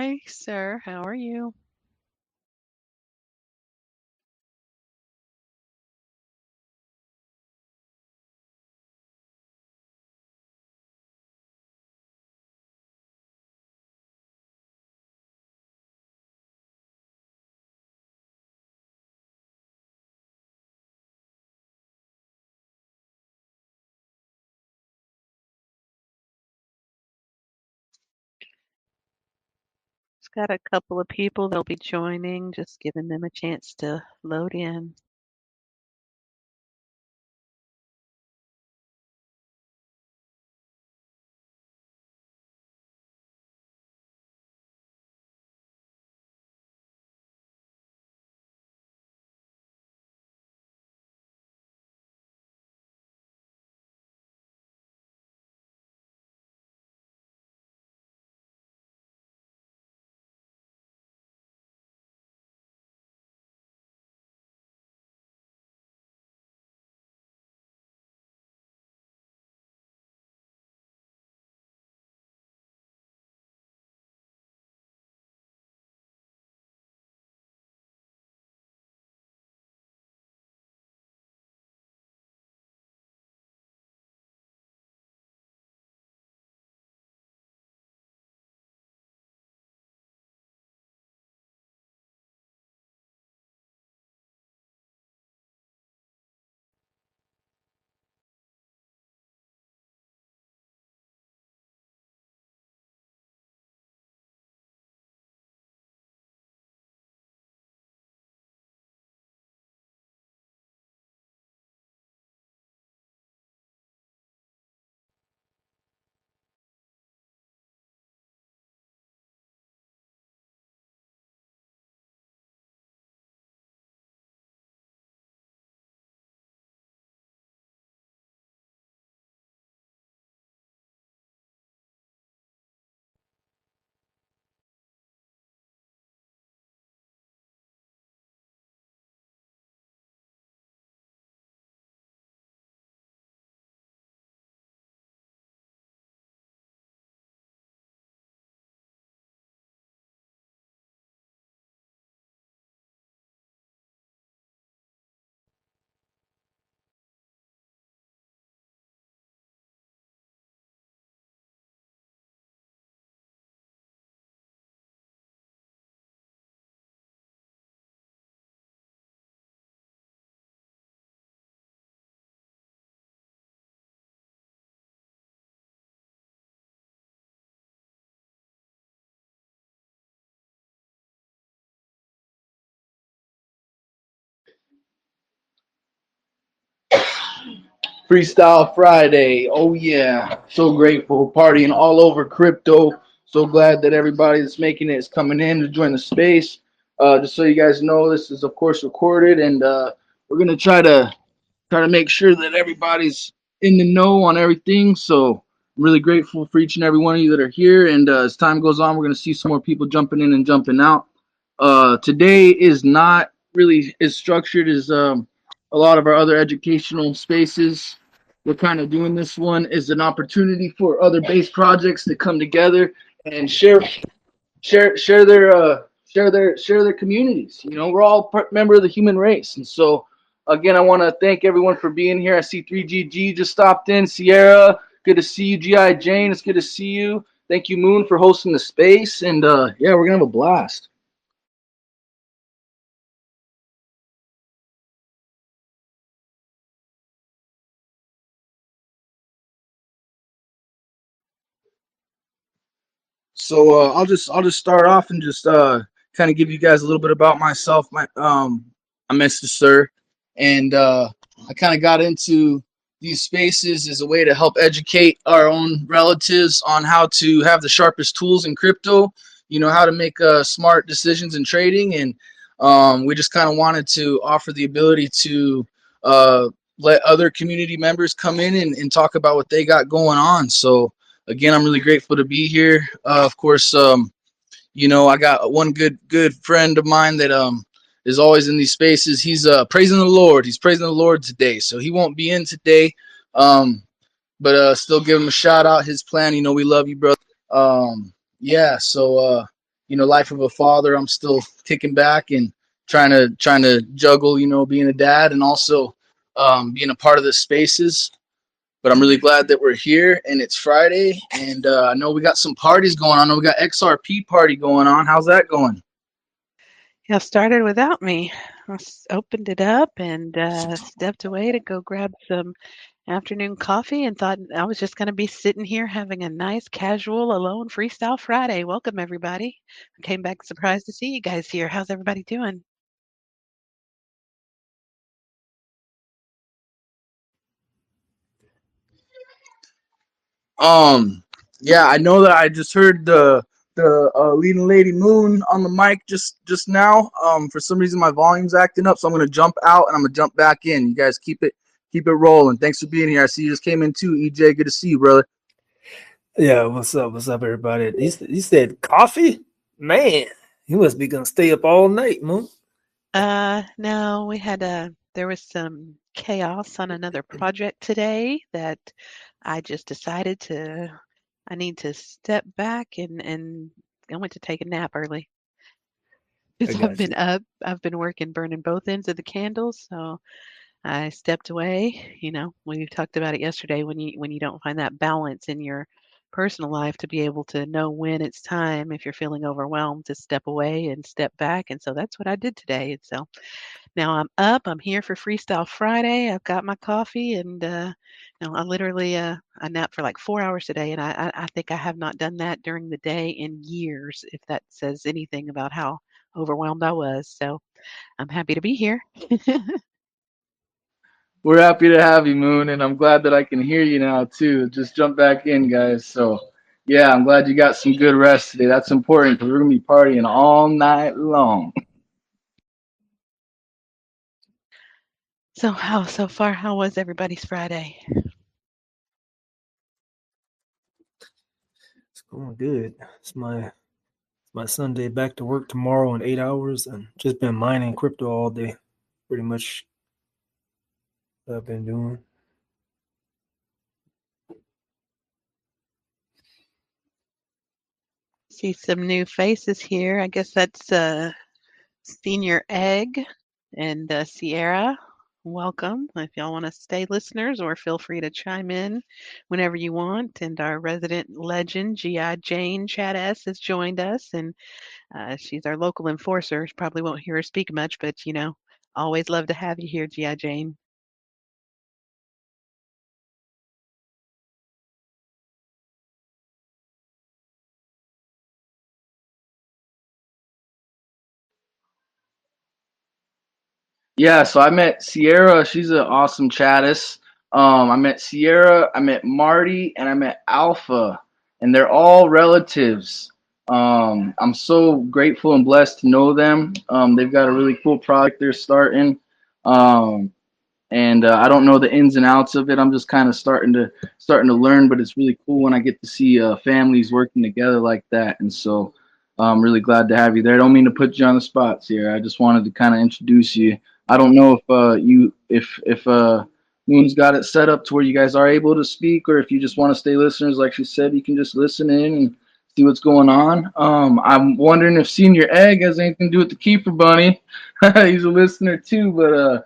Hi, sir. How are you? Just got a couple of people that'll be joining, just giving them a chance to load in. Freestyle Friday. Oh yeah. So grateful. Partying all over crypto. So glad that everybody that's making it is coming in to join the space. Just so you guys know, this is of course recorded, and we're gonna try to make sure that everybody's in the know on everything. So I'm really grateful for each and every one of you that are here. And as time goes on, we're gonna see some more people jumping in and jumping out. Today is not really as structured as a lot of our other educational spaces. We're kind of doing this one as an opportunity for other base projects to come together and share their communities. You know, we're all member of the human race, and so again, I want to thank everyone for being here. I see 3GG just stopped in. Sierra, good to see you. GI Jane, it's good to see you. Thank you, Moon, for hosting the space, and yeah, we're gonna have a blast. So I'll just start off and just kind of give you guys a little bit about myself. I'm Mr. Sir, and I kind of got into these spaces as a way to help educate our own relatives on how to have the sharpest tools in crypto. You know how to make smart decisions in trading, and we just kind of wanted to offer the ability to let other community members come in and talk about what they got going on. So again, I'm really grateful to be here. Of course, you know, I got one good friend of mine that is always in these spaces. He's praising the Lord. He's praising the Lord today, so he won't be in today. Um, but still give him a shout out. His plan, you know, we love you, brother. Yeah. So life of a father. I'm still kicking back and trying to juggle, being a dad and also being a part of the spaces. But I'm really glad that we're here and it's Friday. And I know we got some parties going on. I know we got XRP Party going on. How's that going? Yeah, started without me. Opened it up and stepped away to go grab some afternoon coffee and thought I was just going to be sitting here having a nice, casual, alone Freestyle Friday. Welcome, everybody. I came back surprised to see you guys here. How's everybody doing? Um, yeah, I know that I just heard the leading lady Moon on the mic just now. For some reason my volume's acting up, so I'm gonna jump out and I'm gonna jump back in. You guys keep it rolling. Thanks for being here. I see you just came in too, EJ. Good to see you, brother. Yeah, what's up? What's up, everybody? He said coffee? Man, he must be gonna stay up all night, Moon. No, there was some chaos on another project today that I just decided I need to step back and I went to take a nap early I because I've got been you. up. I've been working, burning both ends of the candles, so I stepped away. We talked about it yesterday when you don't find that balance in your personal life to be able to know when it's time if you're feeling overwhelmed to step away and step back. And so that's what I did today. And so now I'm up. I'm here for Freestyle Friday. I've got my coffee and I literally I napped for like 4 hours today, and I think I have not done that during the day in years. If that says anything about how overwhelmed I was, so I'm happy to be here. We're happy to have you, Moon, and I'm glad that I can hear you now too. Just jump back in, guys. So yeah, I'm glad you got some good rest today. That's important because we're gonna be partying all night long. So far, how was everybody's Friday? It's going good. It's my Sunday back to work tomorrow in 8 hours, and just been mining crypto all day. Pretty much what I've been doing. See some new faces here. I guess that's Senior Egg and Sierra. Welcome. If y'all want to stay listeners, or feel free to chime in whenever you want. And our resident legend, G.I. Jane Chat S, has joined us, and she's our local enforcer. Probably won't hear her speak much, but always love to have you here, G.I. Jane. Yeah, so I met Sierra. She's an awesome chattis. I met Sierra, I met Marty, and I met Alpha, and they're all relatives. I'm so grateful and blessed to know them. They've got a really cool project they're starting. Um, and I don't know the ins and outs of it. I'm just kind of starting to learn, but it's really cool when I get to see families working together like that. And so I'm really glad to have you there. I don't mean to put you on the spot here. I just wanted to kind of introduce you. I don't know if if Moon's got it set up to where you guys are able to speak, or if you just want to stay listeners. Like she said, you can just listen in and see what's going on. I'm wondering if Senior Egg has anything to do with the Keeper Bunny. He's a listener too, but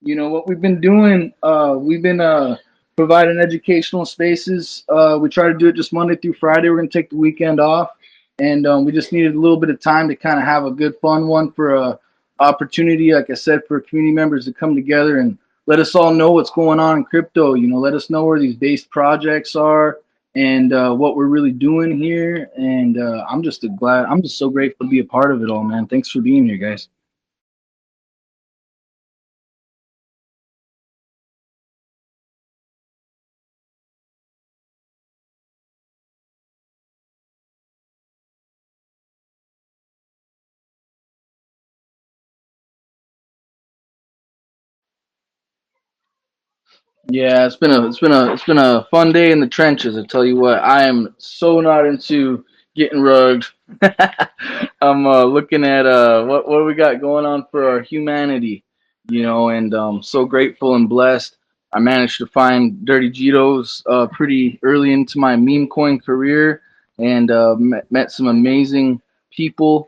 what we've been doing, we've been providing educational spaces. We try to do it just Monday through Friday. We're going to take the weekend off, and we just needed a little bit of time to kind of have a good, fun one for a opportunity, like I said, for community members to come together and let us all know what's going on in crypto. Let us know where these based projects are and what we're really doing here. And I'm just so grateful to be a part of it all, man. Thanks for being here, guys. Yeah, it's been a fun day in the trenches. I tell you what, I am so not into getting rugged. I'm looking at what we got going on for our humanity, and so grateful and blessed. I managed to find Dirty Jeetos pretty early into my meme coin career, and met some amazing people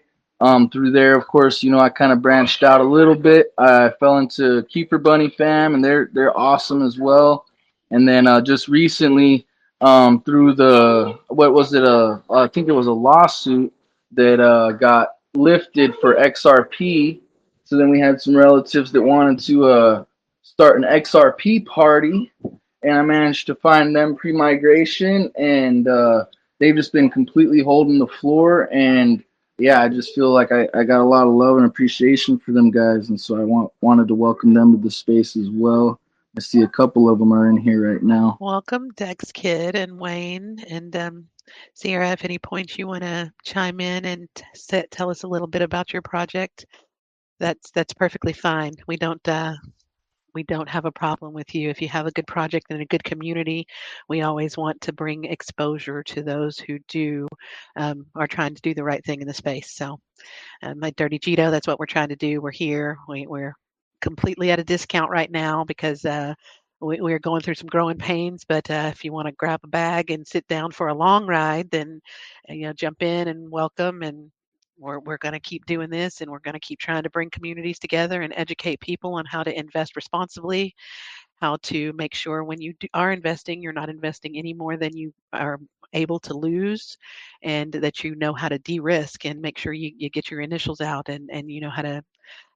through there. Of course, you know, I kind of branched out a little bit. I fell into Keeper Bunny fam, and they're awesome as well. And then just recently, through the what was it? I think it was a lawsuit that got lifted for XRP. So then we had some relatives that wanted to start an XRP party, and I managed to find them pre-migration, and they've just been completely holding the floor. And yeah, I just feel like I got a lot of love and appreciation for them guys, and so I wanted to welcome them to the space as well. I see a couple of them are in here right now. Welcome, Dex Kid and Wayne and Sierra. At any point you want to chime in and tell us a little bit about your project, that's perfectly fine. We don't have a problem with you. If you have a good project and a good community, we always want to bring exposure to those who are trying to do the right thing in the space. So, my Dirty Jeeto, that's what we're trying to do. We're here. We're completely at a discount right now because we're going through some growing pains. But if you want to grab a bag and sit down for a long ride, then jump in and welcome. And we're going to keep doing this, and we're going to keep trying to bring communities together and educate people on how to invest responsibly, how to make sure when you are investing, you're not investing any more than you are able to lose, and that you know how to de-risk and make sure you get your initials out, and you know how to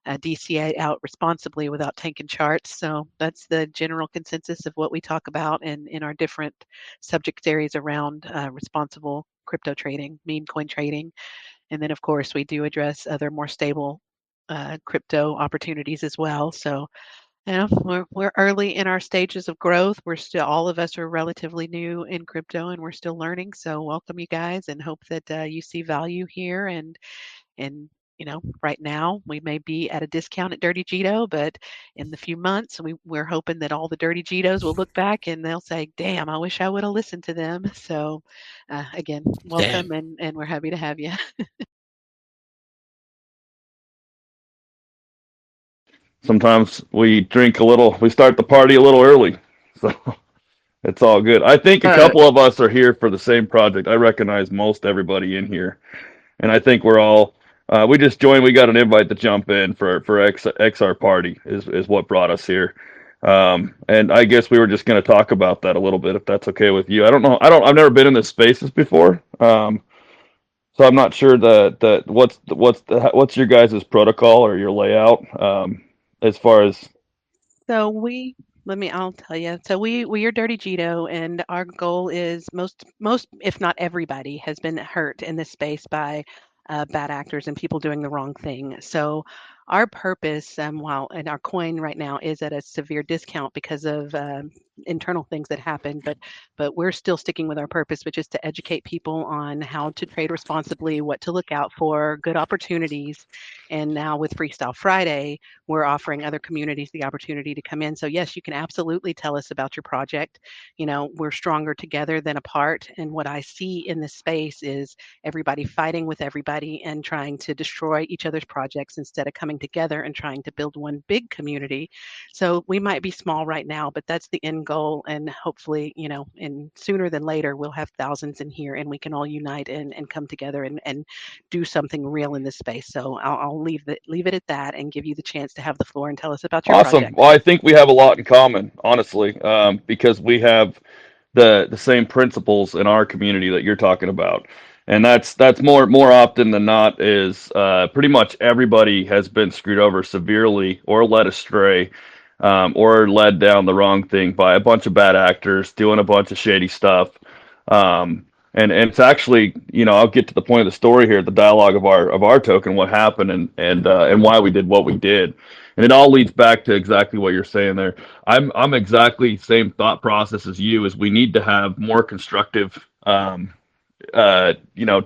DCA out responsibly without tanking charts. So that's the general consensus of what we talk about in our different subject areas around responsible crypto trading, meme coin trading. And then, of course, we do address other more stable crypto opportunities as well. So, we're early in our stages of growth. We're still, all of us are relatively new in crypto, and we're still learning. So, welcome you guys, and hope that you see value here. And right now we may be at a discount at Dirty Jeeto, but in the few months, we're hoping that all the Dirty Jeetos will look back and they'll say, "Damn, I wish I would have listened to them." So, again, welcome, and we're happy to have you. Sometimes we start the party a little early. So it's all good. I think a All right. couple of us are here for the same project. I recognize most everybody in here. And I think we're all, we just joined. We got an invite to jump in for XR Party is what brought us here. And I guess we were just going to talk about that a little bit, if that's okay with you. I don't know. I've never been in this spaces before. So I'm not sure what's your guys' protocol or your layout, as far as. So I'll tell you. So we are Dirty Jeeto, and our goal is most, if not everybody, has been hurt in this space by bad actors and people doing the wrong thing. So our purpose, while and our coin right now is at a severe discount because of internal things that happened, but we're still sticking with our purpose, which is to educate people on how to trade responsibly, what to look out for, good opportunities. And now with Freestyle Friday, we're offering other communities the opportunity to come in. So yes, you can absolutely tell us about your project. We're stronger together than apart. And what I see in this space is everybody fighting with everybody and trying to destroy each other's projects instead of coming together and trying to build one big community. So we might be small right now, but that's the end goal. And hopefully, and sooner than later, we'll have thousands in here and we can all unite and come together and do something real in this space. So I'll leave it at that and give you the chance to have the floor and tell us about your Awesome. project. Well, I think we have a lot in common, honestly, because we have the same principles in our community that you're talking about, and that's more often than not is pretty much everybody has been screwed over severely or led astray, or led down the wrong thing by a bunch of bad actors doing a bunch of shady stuff. And it's actually, I'll get to the point of the story here, the dialogue of our token, what happened, and why we did what we did. And it all leads back to exactly what you're saying there. I'm exactly same thought process as you. Is we need to have more constructive,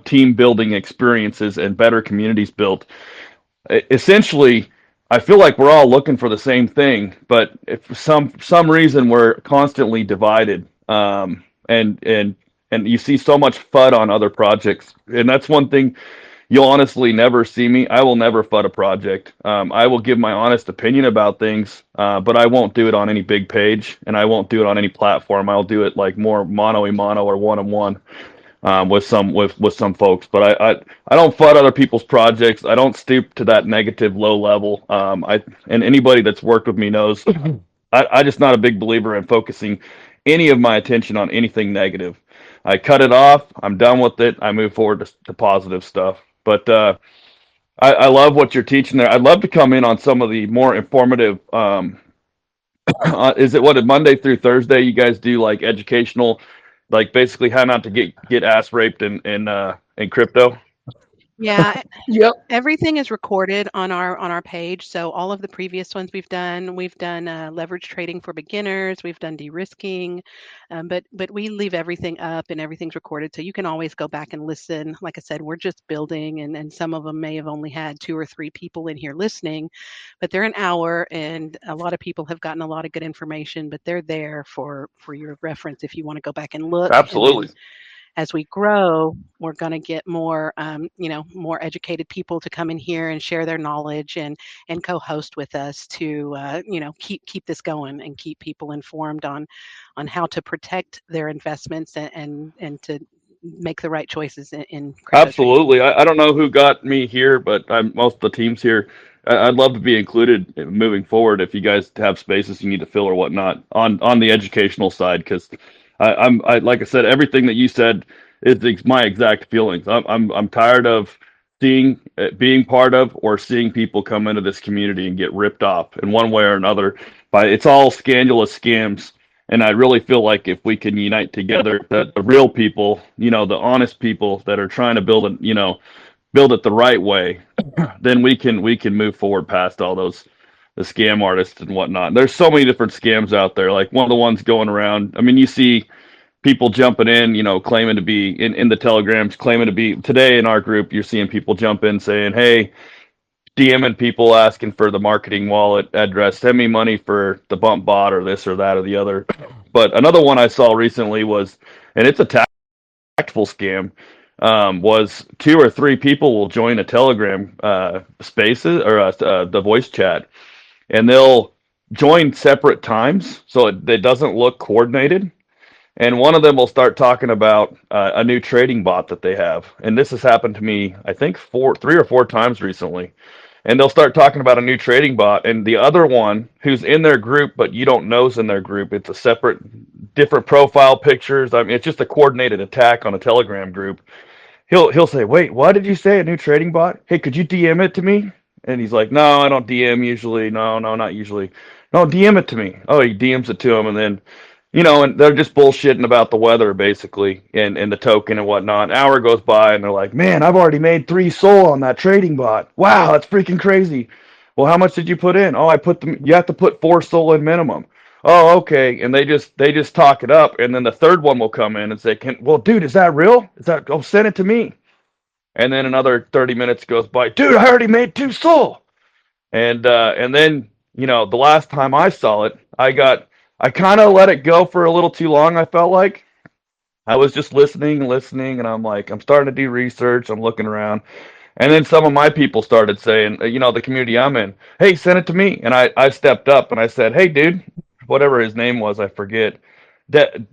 team building experiences and better communities built. Essentially, I feel like we're all looking for the same thing, but if for some reason we're constantly divided, and you see so much FUD on other projects, and that's one thing. You'll honestly never see me. I will never FUD a project. I will give my honest opinion about things, but I won't do it on any big page, and I won't do it on any platform. I'll do it like more mano a mano or one-on-one. with some folks. But I don't flood other people's projects. I don't stoop to that negative low level. And anybody that's worked with me knows I just not a big believer in focusing any of my attention on anything negative. I cut it off. I'm done with it. I move forward to positive stuff. But I love what you're teaching there. I'd love to come in on some of the more informative. Is it what Monday through Thursday you guys do like educational, like basically how not to get ass raped in crypto? Yeah, Yep. everything is recorded on our page. So all of the previous ones we've done leverage trading for beginners, we've done de-risking, but we leave everything up and everything's recorded. So you can always go back and listen. Like I said, we're just building, and some of them may have only had 2 or 3 people in here listening, but they're an hour, and a lot of people have gotten a lot of good information. But they're there for your reference if you want to go back and look. And Absolutely. then as we grow, we're going to get more, more educated people to come in here and share their knowledge and co-host with us to, keep this going and keep people informed on how to protect their investments and to make the right choices in crypto trading. Absolutely. I don't know who got me here, but most of the teams here. I'd love to be included moving forward if you guys have spaces you need to fill or whatnot on the educational side, because I like I said, everything that you said is my exact feelings. I'm tired of seeing being part of or seeing people come into this community and get ripped off in one way or another by it's all scandalous scams. And I really feel like if we can unite together, that the real people, the honest people that are trying to build it the right way, then we can move forward past all those the scam artists and whatnot. There's so many different scams out there. Like one of the ones going around. I mean, you see people jumping in, claiming to be in the telegrams, claiming to be today in our group. You're seeing people jump in saying, "Hey." DMing people asking for the marketing wallet address, send me money for the bump bot or this or that or the other. But another one I saw recently was, and it's a tactful scam, was 2 or 3 people will join a Telegram spaces or the voice chat, and they'll join separate times so it doesn't look coordinated. And one of them will start talking about a new trading bot that they have, and this has happened to me, I think 3 or 4 times recently. And they'll start talking about a new trading bot, and the other one who's in their group, but you don't know is in their group. It's a separate, different profile pictures. I mean, it's just a coordinated attack on a Telegram group. He'll say, "Wait, what did you say? A new trading bot? Hey, could you DM it to me?" And he's like, "No, I don't DM usually. No, not usually. No, DM it to me." Oh, he DMs it to him, and then and they're just bullshitting about the weather basically and the token and whatnot. An hour goes by and they're like, "Man, I've already made 3 SOL on that trading bot. Wow, that's freaking crazy." "Well, how much did you put in?" "Oh, you have to put 4 SOL in minimum." "Oh, okay." And they just talk it up, and then the third one will come in and say, "Well, dude, is that real? Is that Oh, send it to me." And then another 30 minutes goes by. "Dude, I already made 2 SOL." And then the last time I saw it, I kind of let it go for a little too long. I felt like I was just listening, and I'm like, I'm starting to do research. I'm looking around, and then some of my people started saying, the community I'm in, "Hey, send it to me." And I stepped up and I said, "Hey, dude," whatever his name was, I forget.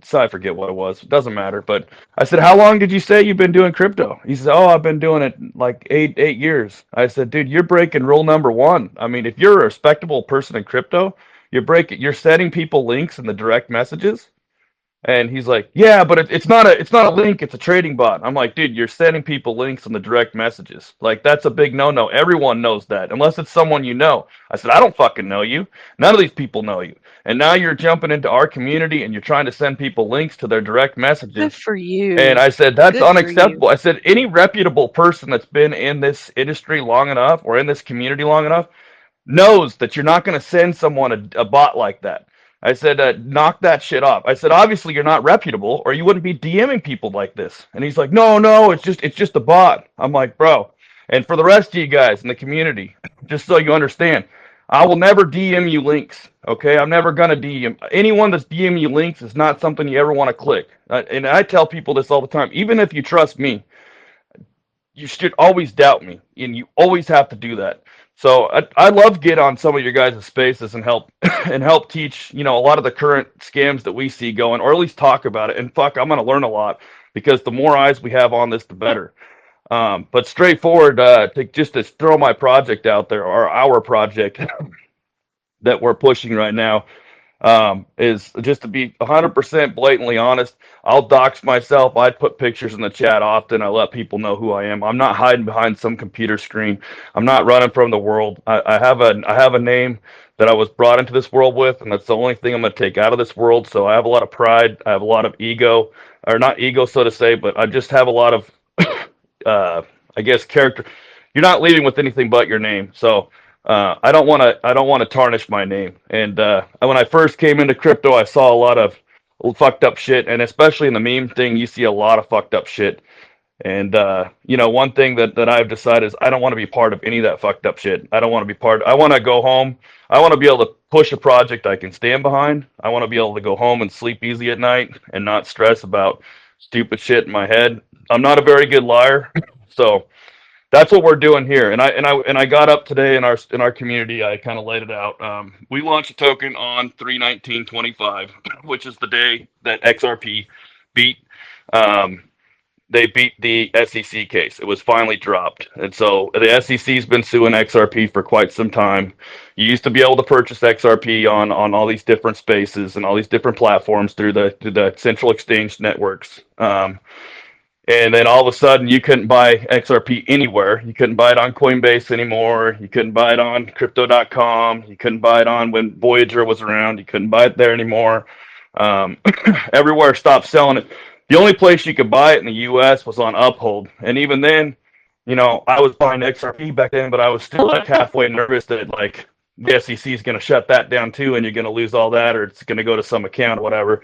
So I forget what it was. It doesn't matter. But I said, "How long did you say you've been doing crypto?" He said, "Oh, I've been doing it like eight years." I said, "Dude, you're breaking rule number 1. I mean, if you're a respectable person in crypto, you're setting people links in the direct messages." And he's like, "Yeah, but it's not a link. It's a trading bot." I'm like, "Dude, you're sending people links in the direct messages. Like that's a big no-no. Everyone knows that, unless it's someone you know." I said, "I don't fucking know you. None of these people know you. And now you're jumping into our community and you're trying to send people links to their direct Good messages." for And you. I said, "That's Good for you. unacceptable." I said, "Any reputable person that's been in this industry long enough or in this community long enough knows that you're not going to send someone a bot like that." I said, "Knock that shit off." I said, "Obviously you're not reputable, or you wouldn't be DMing people like this." And he's like, "No, it's just a bot." I'm like, "Bro," and for the rest of you guys in the community, just so you understand, I will never DM you links. Okay, I'm never gonna DM anyone that's DM you links. Is not something you ever want to click. And I tell people this all the time. Even if you trust me, you should always doubt me, and you always have to do that. So I love to get on some of your guys' spaces and help and help teach a lot of the current scams that we see going, or at least talk about it. And fuck, I'm gonna learn a lot because the more eyes we have on this, the better. But straightforward, to throw my project out there, or our project that we're pushing right now, is just to be 100% blatantly honest. I'll dox myself. I put pictures in the chat often. I let people know who I am. I'm not hiding behind some computer screen. I'm not running from the world. I have a name that I was brought into this world with, and that's the only thing I'm going to take out of this world. So I have a lot of pride. I have a lot of ego, or not ego, so to say, but I just have a lot of, I guess, character. You're not leaving with anything but your name. So I don't want to tarnish my name. And when I first came into crypto, I saw a lot of fucked up shit, and especially in the meme thing, you see a lot of fucked up shit. And one thing that I've decided is I don't want to be part of any of that fucked up shit. I don't want to be part. I want to go home. I want to be able to push a project I can stand behind. I want to be able to go home and sleep easy at night and not stress about stupid shit in my head. I'm not a very good liar, so that's what we're doing here. And I got up today in our community. I kind of laid it out. We launched a token on 3/19/25, which is the day that XRP beat. Um, they beat the SEC case. It was finally dropped, and so the SEC's been suing XRP for quite some time. You used to be able to purchase XRP on all these different spaces and all these different platforms through the central exchange networks. And then all of a sudden, you couldn't buy XRP anywhere. You couldn't buy it on Coinbase anymore. You couldn't buy it on Crypto.com. You couldn't buy it on when Voyager was around. You couldn't buy it there anymore. Um, Everywhere stopped selling it. The only place you could buy it in the U.S. was on Uphold. And even then, I was buying XRP back then, but I was still like halfway nervous that like the SEC is going to shut that down too, and you're going to lose all that, or it's going to go to some account or whatever.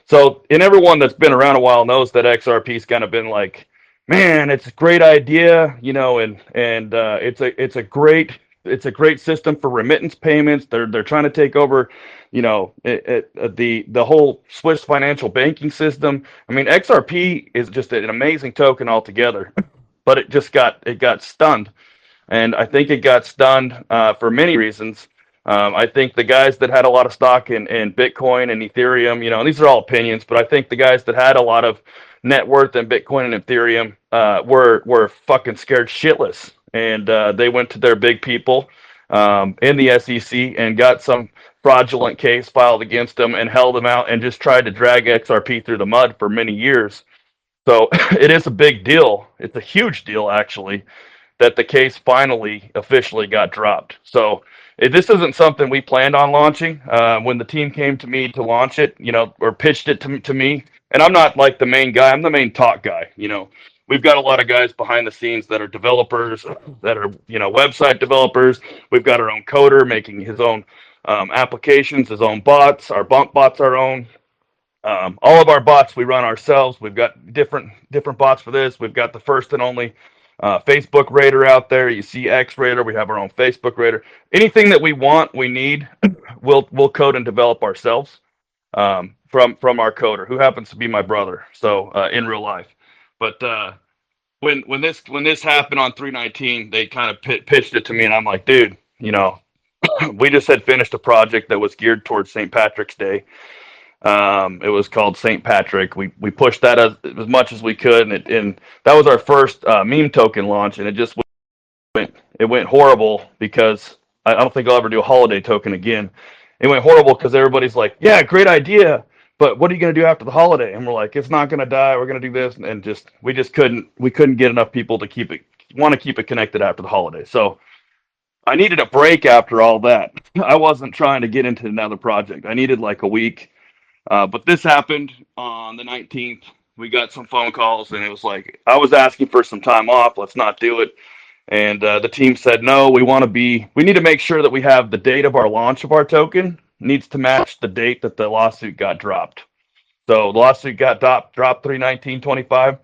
So, and everyone that's been around a while knows that XRP's kind of been like, man, it's a great idea, and it's a great system for remittance payments. They're trying to take over, the whole Swiss financial banking system. I mean, XRP is just an amazing token altogether, but it got stunned. And I think it got stunned for many reasons. I think the guys that had a lot of stock in Bitcoin and Ethereum, and these are all opinions, but I think the guys that had a lot of net worth in Bitcoin and Ethereum were fucking scared shitless. And they went to their big people in the SEC and got some fraudulent case filed against them and held them out and just tried to drag XRP through the mud for many years. So it is a big deal. It's a huge deal, actually, that the case finally officially got dropped. So this isn't something we planned on launching. When the team came to me to launch it, or pitched it to me, and I'm not like the main guy. I'm the main talk guy. We've got a lot of guys behind the scenes that are developers, that are website developers. We've got our own coder making his own applications, his own bots. Our bump bots our own. All of our bots we run ourselves. We've got different bots for this. We've got the first and only Facebook Raider out there. You see X Raider. We have our own Facebook Raider. Anything that we want, we need, we'll code and develop ourselves from our coder, who happens to be my brother. So in real life, but when this happened on 3/19, they kind of pitched it to me, and I'm like, dude, we just had finished a project that was geared towards St. Patrick's Day. It was called St. Patrick. We pushed that as much as we could, and that was our first meme token launch, and it went horrible because I don't think I'll ever do a holiday token again. It went horrible because everybody's like, yeah, great idea, but what are you going to do after the holiday? And we're like, it's not going to die. We're going to do this, and we couldn't get enough people to want to keep it connected after the holiday. So I needed a break after all that. I wasn't trying to get into another project. I needed like a week. But this happened on the 19th. We got some phone calls, and it was like, I was asking for some time off. Let's not do it. And the team said, no, we need to make sure that we have the date of our launch of our token needs to match the date that the lawsuit got dropped. So the lawsuit got dropped 3/19/25.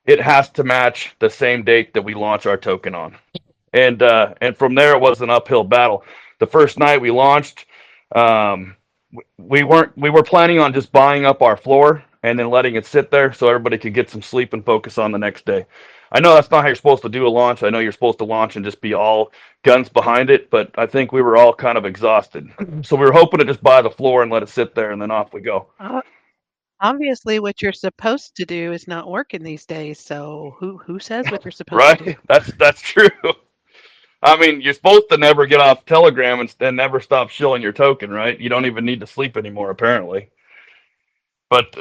It has to match the same date that we launch our token on. And from there, it was an uphill battle. The first night we launched, we were planning on just buying up our floor and then letting it sit there so everybody could get some sleep and focus on the next day. I know that's not how you're supposed to do a launch. I know you're supposed to launch and just be all guns behind it, but I think we were all kind of exhausted. So we were hoping to just buy the floor and let it sit there, and then off we go. Obviously, what you're supposed to do is not working these days. So who says what you're supposed to do? Right? That's true. I mean, you're supposed to never get off Telegram and never stop shilling your token, right? You don't even need to sleep anymore, apparently. But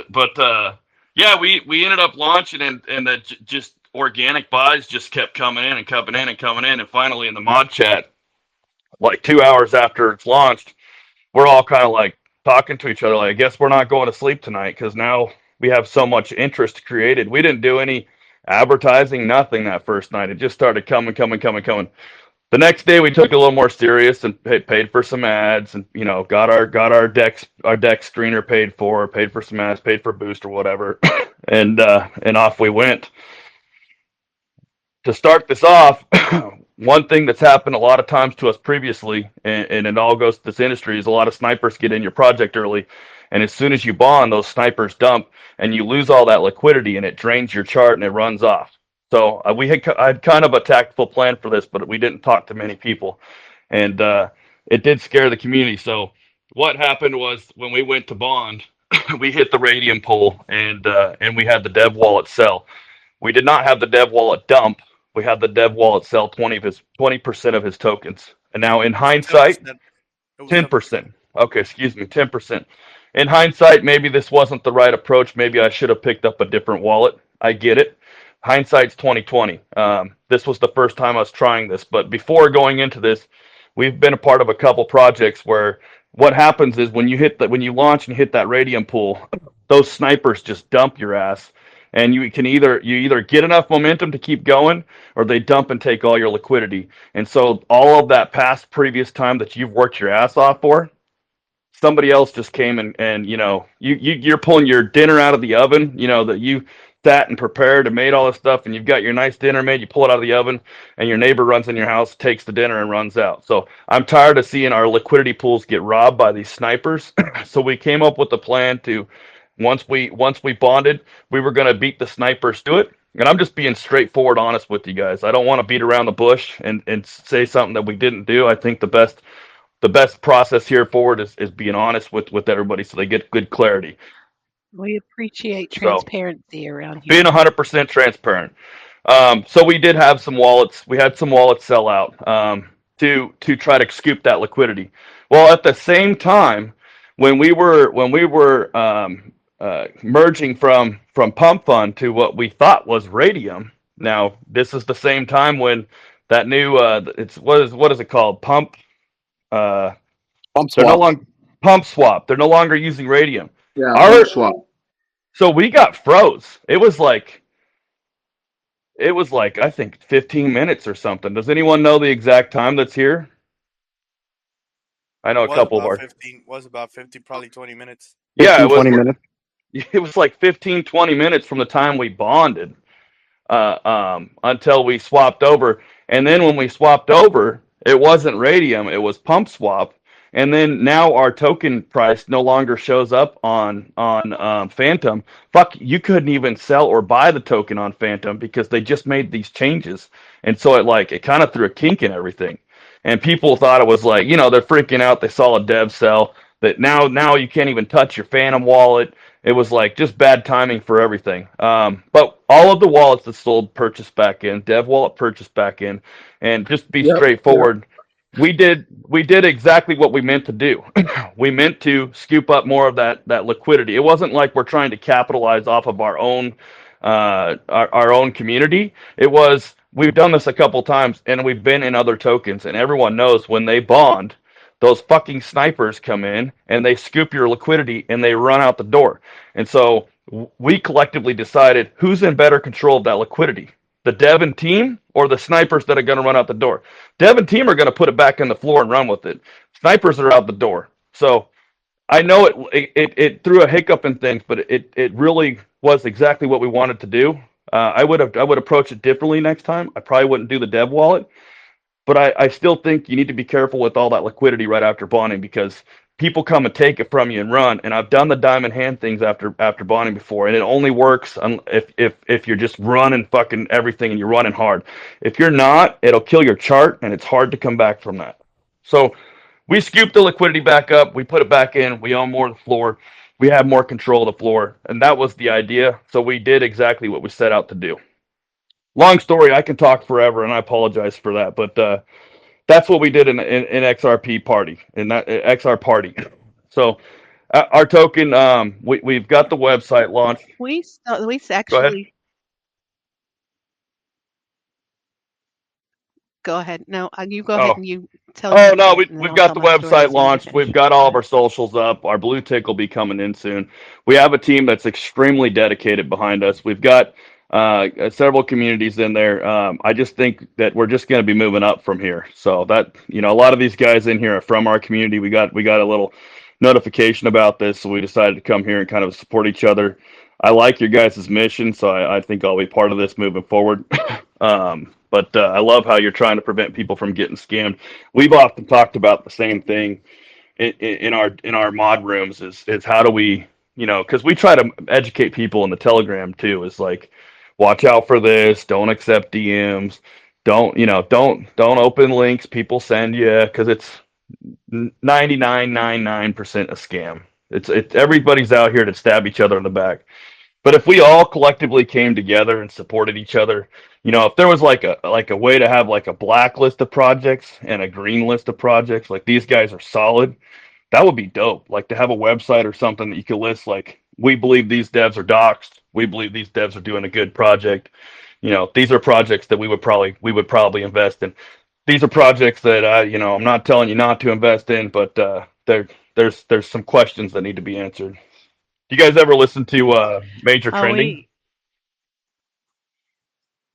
yeah, we ended up launching, and the just organic buys just kept coming in and coming in and coming in, and finally in the mod chat, like 2 hours after it's launched, we're all kind of like talking to each other, like, I guess we're not going to sleep tonight because now we have so much interest created. We didn't do any advertising, nothing that first night. It just started coming, coming, coming, coming. The next day we took it a little more serious and paid for some ads, and got our deck screener paid for some ads, paid for boost or whatever, and off we went. To start this off, one thing that's happened a lot of times to us previously, and it all goes to this industry, is a lot of snipers get in your project early, and as soon as you bond, those snipers dump, and you lose all that liquidity, and it drains your chart and it runs off. So I had kind of a tactical plan for this, but we didn't talk to many people, and it did scare the community. So what happened was when we went to bond, we hit the radium pool, and we had the dev wallet sell. We did not have the dev wallet dump. We had the dev wallet sell 20% of his tokens. And now in hindsight, 10%. It was 10%. Okay, excuse me, 10%. In hindsight, maybe this wasn't the right approach. Maybe I should have picked up a different wallet. I get it. Hindsight's 2020. This was the first time I was trying this, but before going into this, we've been a part of a couple projects where what happens is when you launch and hit that radium pool, those snipers just dump your ass, and you either get enough momentum to keep going, or they dump and take all your liquidity. And so all of that previous time that you've worked your ass off for, somebody else just came and you're pulling your dinner out of the oven, that you sat and prepared and made all this stuff, and you've got your nice dinner made, you pull it out of the oven, and your neighbor runs in your house, takes the dinner, and runs out. So I'm tired of seeing our liquidity pools get robbed by these snipers. So we came up with a plan to, once we bonded, we were going to beat the snipers to it. And I'm just being straightforward honest with you guys. I don't want to beat around the bush and say something that we didn't do. I think the best process here forward is being honest with everybody so they get good clarity. We appreciate So transparency around being here. 100% transparent. So we did have some wallets. We had some wallets sell out to try to scoop that liquidity. Well, at the same time, when we were merging from Pump Fund to what we thought was Radium. Now this is the same time when that new it's what is it called, Pump. Pump They're no swap. longer Pump Swap. They're no longer using Radium. Yeah, Our pump swap. So we got froze. It was like I think 15 minutes or something. Does anyone know the exact time that's here? I know a couple of our. Was about 15, probably 20 minutes. Yeah, 15, 20 minutes. it was like 15, 20 minutes from the time we bonded until we swapped over. And then when we swapped over, it wasn't Radium, it was Pump Swap. And then now our token price no longer shows up on Phantom. Fuck, you couldn't even sell or buy the token on Phantom because they just made these changes, and so it kind of threw a kink in everything. And people thought it was like, they're freaking out. They saw a dev sell that now you can't even touch your Phantom wallet. It was like just bad timing for everything. But all of the wallets that sold purchased back in, dev wallet purchased back in, and just be straightforward. Yep. We did exactly what we meant to do. We meant to scoop up more of that liquidity. It wasn't like we're trying to capitalize off of our own community. It was, we've done this a couple times, and we've been in other tokens, and everyone knows when they bond, those fucking snipers come in and they scoop your liquidity and they run out the door. And so we collectively decided who's in better control of that liquidity, the dev and team or the snipers that are going to run out the door. Dev and team are going to put it back on the floor and run with it. Snipers are out the door. So I know it threw a hiccup in things, but it really was exactly what we wanted to do. I would approach it differently next time. I probably wouldn't do the dev wallet, but I still think you need to be careful with all that liquidity right after bonding, because people come and take it from you and run. And I've done the diamond hand things after bonding before, and it only works if you're just running fucking everything and you're running hard. If you're not, it'll kill your chart, and it's hard to come back from that. So we scooped the liquidity back up. We put it back in. We own more of the floor. we have more control of the floor. And that was the idea. So we did exactly what we set out to do. Long story, I can talk forever, and I apologize for that. But that's what we did in XRP Party, in that XR Party. So our token, we've got the website launched. We Go ahead. actually go ahead. No, you go ahead Oh, and you tell Oh your no, point, and then we've I'll got tell the my story website as soon as you launched. We've finish. got Go all of ahead. our socials up. Our blue tick will be coming in soon. We have a team that's extremely dedicated behind us. We've got several communities in there. I just think that we're just going to be moving up from here. So that a lot of these guys in here are from our community. We got a little notification about this, so we decided to come here and kind of support each other. I like your guys' mission, so I think I'll be part of this moving forward. But I love how you're trying to prevent people from getting scammed. We've often talked about the same thing in our mod rooms is how do we because we try to educate people in the Telegram too. Is like, watch out for this. Don't accept DMs. Don't open links people send you because it's 99.99% a scam. It's everybody's out here to stab each other in the back. But if we all collectively came together and supported each other, if there was like a way to have like a black list of projects and a green list of projects, like these guys are solid, that would be dope. Like to have a website or something that you could list like, we believe these devs are doxxed, we believe these devs are doing a good project. These are projects that we would probably invest in. These are projects that I'm not telling you not to invest in, but there's some questions that need to be answered. Do you guys ever listen to Major Oh, Trending?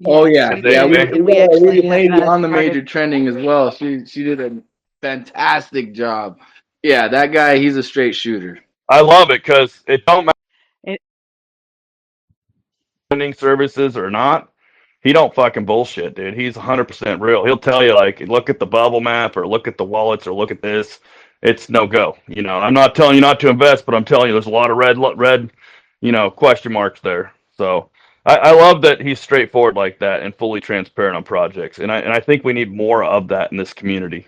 Oh yes, yeah, we His yeah. do, We AMA? and we we got a actually lead lady on the started. major trending as well. She did a fantastic job. Yeah, that guy, he's a straight shooter. I love it because it don't matter It, trending services or not. He don't fucking bullshit, dude. He's 100% real. He'll tell you like, look at the bubble map or look at the wallets or look at this. It's no go. I'm not telling you not to invest, but I'm telling you there's a lot of red, question marks there. So I love that he's straightforward like that and fully transparent on projects. And I think we need more of that in this community.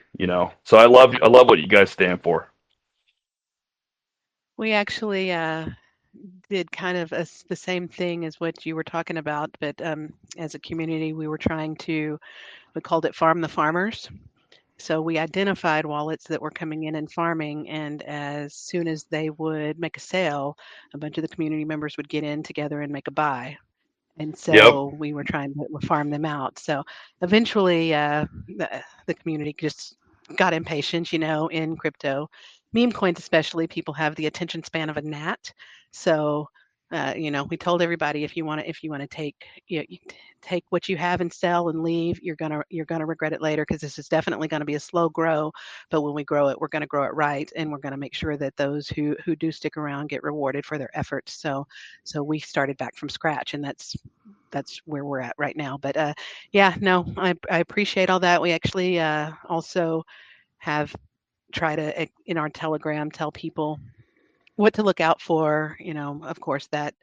So I love what you guys stand for. we actually did kind of the same thing as what you were talking about, but as a community, we were trying to. We called it Farm the Farmers. So we identified wallets that were coming in and farming, and as soon as they would make a sale, a bunch of the community members would get in together and make a buy. And Yep. so we were trying to farm them out. So eventually, the community just got impatient, in crypto. Meme coins, especially, people have the attention span of a gnat. So, we told everybody if you want to take what you have and sell and leave, you're gonna regret it later because this is definitely going to be a slow grow. But when we grow it, we're going to grow it right, and we're going to make sure that those who do stick around get rewarded for their efforts. So we started back from scratch, and that's where we're at right now. But yeah, no, I appreciate all that. We actually also have tried to in our Telegram tell people what to look out for. Of course, that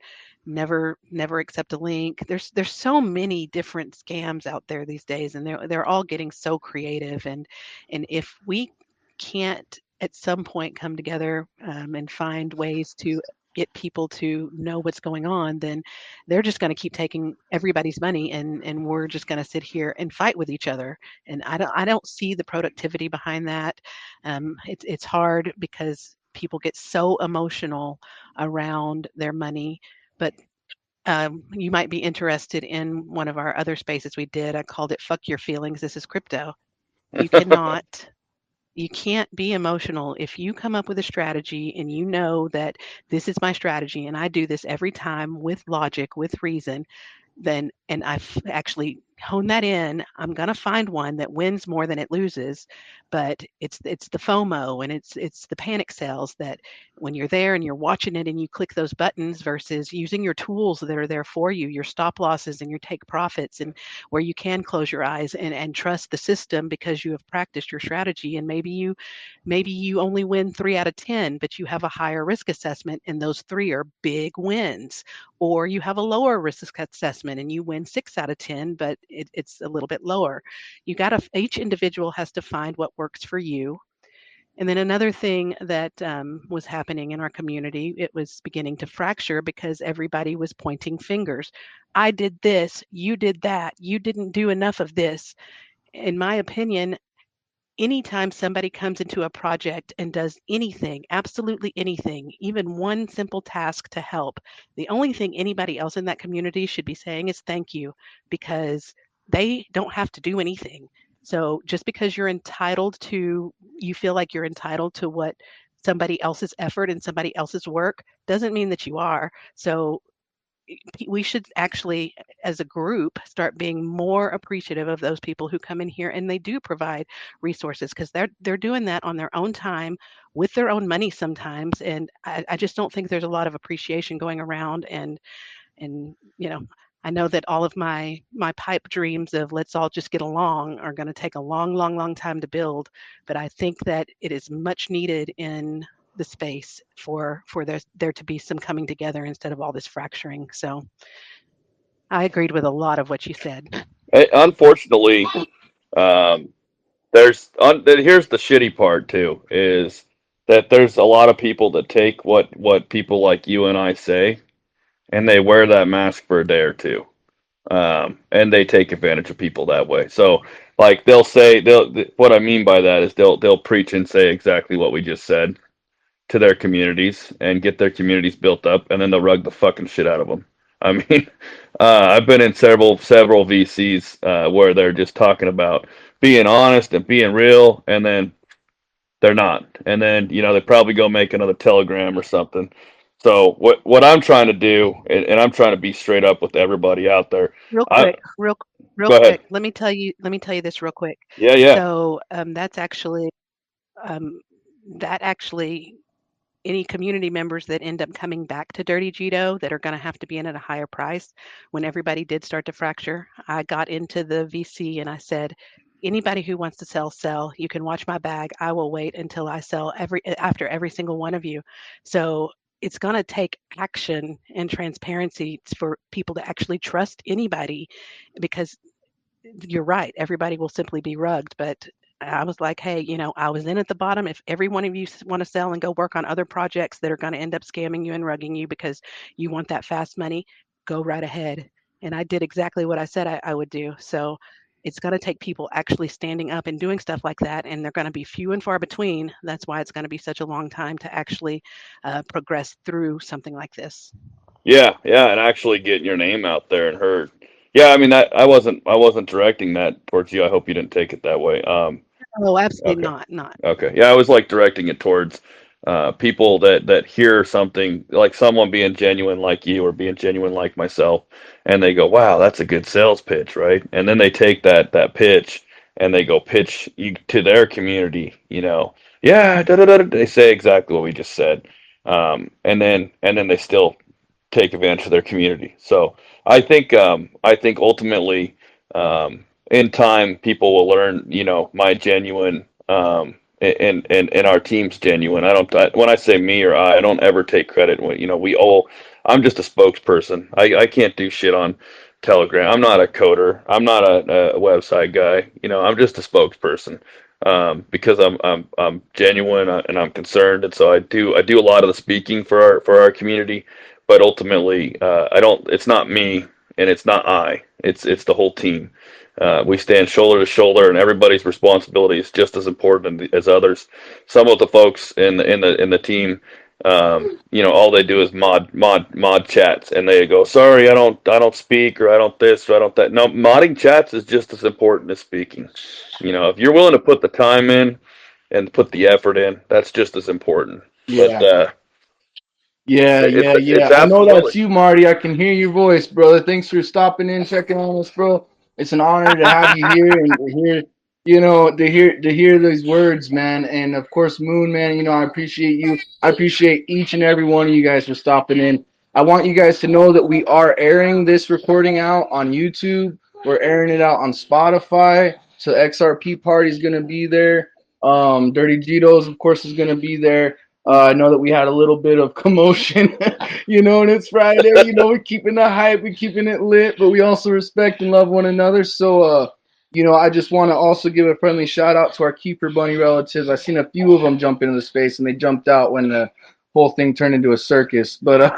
never accept a link. There's so many different scams out there these days, and they're all getting so creative. And if we can't at some point come together and find ways to get people to know what's going on, then they're just going to keep taking everybody's money, and we're just going to sit here and fight with each other. And I don't see the productivity behind that. It's hard because people get so emotional around their money. But you might be interested in one of our other spaces we did. I called it "Fuck Your Feelings. This is Crypto." You cannot you can't be emotional if you come up with a strategy and you know that this is my strategy and I do this every time with logic, with reason. Then, and I've actually honed that in, I'm going to find one that wins more than it loses. But it's the FOMO, and it's the panic sales that when you're there and you're watching it and you click those buttons versus using your tools that are there for you, your stop losses and your take profits, and where you can close your eyes and trust the system because you have practiced your strategy. And maybe you only win 3 out of 10, but you have a higher risk assessment and those 3 are big wins. Or you have a lower risk assessment and you win 6 out of 10, but it's a little bit lower. Each individual has to find what works for you. And then another thing that was happening in our community, it was beginning to fracture because everybody was pointing fingers. I did this, you did that, you didn't do enough of this. In my opinion, anytime somebody comes into a project and does anything, absolutely anything, even one simple task to help, the only thing anybody else in that community should be saying is thank you, because they don't have to do anything. So just because you feel like you're entitled to what somebody else's effort and somebody else's work doesn't mean that you are. So we should actually, as a group, start being more appreciative of those people who come in here and they do provide resources, because they're doing that on their own time with their own money sometimes. And I just don't think there's a lot of appreciation going around. And I know that all of my pipe dreams of let's all just get along are going to take a long, long, long time to build. But I think that it is much needed in the space for there to be some coming together instead of all this fracturing. So I agreed with a lot of what you said. Unfortunately, um, here's the shitty part too, is that there's a lot of people that take what people like you and I say, and they wear that mask for a day or two, and they take advantage of people that way. So, like what I mean by that is they'll preach and say exactly what we just said to their communities and get their communities built up, and then they'll rug the fucking shit out of them. I mean, I've been in several VCs where they're just talking about being honest and being real, and then they're not. And then they probably go make another Telegram or something. So what I'm trying to do, and I'm trying to be straight up with everybody out there. Real I quick, real Go ahead. quick. Let me tell you this real quick. Yeah, yeah, So um, that actually any community members that end up coming back to Dirty Jeeto that are going to have to be in at a higher price. When everybody did start to fracture, I got into the VC and I said, anybody who wants to sell. You can watch my bag. I will wait until I sell after every single one of you. So it's going to take action and transparency for people to actually trust anybody, because you're right. Everybody will simply be rugged. But I was like, hey, I was in at the bottom. If every one of you want to sell and go work on other projects that are going to end up scamming you and rugging you because you want that fast money, go right ahead. And I did exactly what I said I would do. So it's going to take people actually standing up and doing stuff like that. And they're going to be few and far between. That's why it's going to be such a long time to actually progress through something like this. yeah, yeah, and actually getting your name out there and heard. Yeah, I mean that I wasn't directing that towards you. I hope you didn't take it that way. Oh, absolutely Okay. not. Not. Okay. Yeah, I was like directing it towards people that hear something like someone being genuine like you or being genuine like myself, and they go, "Wow, that's a good sales pitch, right?" And then they take that pitch and they go pitch you to their community. Yeah, da, da, da, da. They say exactly what we just said, and then they still take advantage of their community. So I think ultimately, in time, people will learn. My genuine, and our team's genuine. When I say me or I don't ever take credit. We all. I'm just a spokesperson. I can't do shit on Telegram. I'm not a coder. I'm not a website guy. I'm just a spokesperson. Because I'm genuine, and I'm concerned, and so I do a lot of the speaking for our community, but ultimately, I don't. It's not me, and it's not I. It's the whole team. We stand shoulder to shoulder, and everybody's responsibility is just as important as others. Some of the folks in the team, all they do is mod chats, and they go, "Sorry, I don't speak, or I don't this, or I don't that." No, modding chats is just as important as speaking. If you're willing to put the time in and put the effort in, that's just as important. But Yeah. Yeah, it's yeah, it's yeah. I know that's absolutely. you, Marty. I can hear your voice, brother. Thanks for stopping in, checking on us, bro. It's an honor to have you here and to hear, to hear these words, man. And of course, Moon, man. I appreciate you. I appreciate each and every one of you guys for stopping in. I want you guys to know that we are airing this recording out on YouTube. We're airing it out on Spotify. So XRP Party is gonna be there. Dirty Jeetos, of course, is gonna be there. I know that we had a little bit of commotion, and it's Friday. We're keeping the hype, we're keeping it lit, but we also respect and love one another. So, I just want to also give a friendly shout out to our Keeper Bunny relatives. I seen a few of them jump into the space, and they jumped out when the whole thing turned into a circus. But